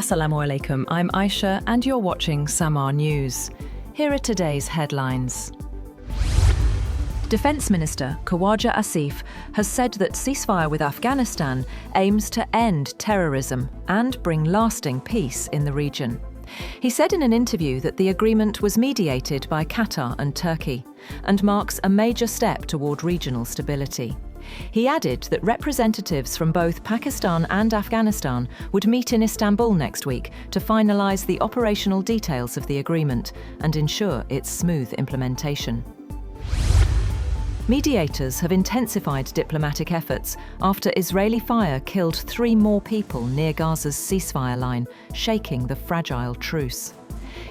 Assalamu alaikum, I'm Aisha and you're watching Samaa News. Here are today's headlines. Defence Minister Khawaja Asif has said that ceasefire with Afghanistan aims to end terrorism and bring lasting peace in the region. He said in an interview that the agreement was mediated by Qatar and Turkey and marks a major step toward regional stability. He added that representatives from both Pakistan and Afghanistan would meet in Istanbul next week to finalise the operational details of the agreement and ensure its smooth implementation. Mediators have intensified diplomatic efforts after Israeli fire killed 3 more people near Gaza's ceasefire line, shaking the fragile truce.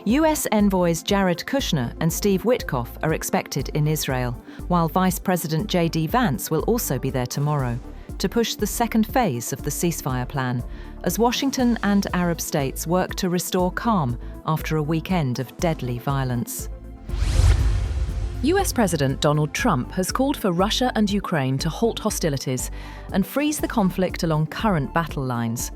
US envoys Jared Kushner and Steve Witkoff are expected in Israel, while Vice President J.D. Vance will also be there tomorrow to push the second phase of the ceasefire plan, as Washington and Arab states work to restore calm after a weekend of deadly violence. US President Donald Trump has called for Russia and Ukraine to halt hostilities and freeze the conflict along current battle lines,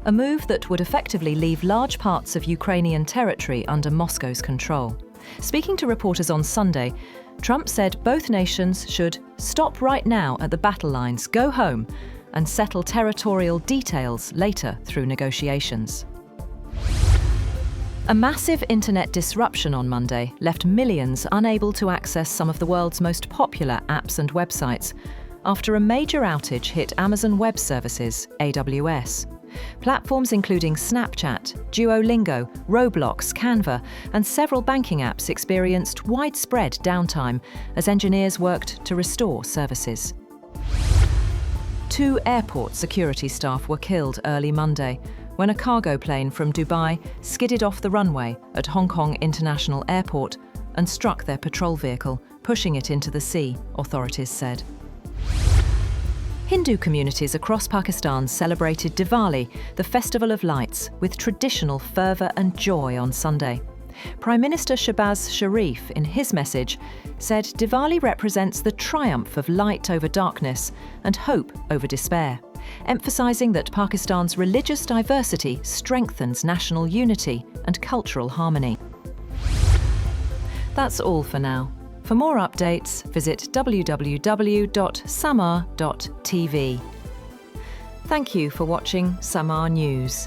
a move that would effectively leave large parts of Ukrainian territory under Moscow's control. Speaking to reporters on Sunday, Trump said both nations should stop right now at the battle lines, go home, and settle territorial details later through negotiations. A massive internet disruption on Monday left millions unable to access some of the world's most popular apps and websites after a major outage hit Amazon Web Services, AWS. Platforms including Snapchat, Duolingo, Roblox, Canva, and several banking apps experienced widespread downtime as engineers worked to restore services. 2 airport security staff were killed early Monday when a cargo plane from Dubai skidded off the runway at Hong Kong International Airport and struck their patrol vehicle, pushing it into the sea, authorities said. Hindu communities across Pakistan celebrated Diwali, the Festival of Lights, with traditional fervour and joy on Sunday. Prime Minister Shehbaz Sharif, in his message, said Diwali represents the triumph of light over darkness and hope over despair, emphasising that Pakistan's religious diversity strengthens national unity and cultural harmony. That's all for now. For more updates, visit www.samaa.tv. Thank you for watching Samaa News.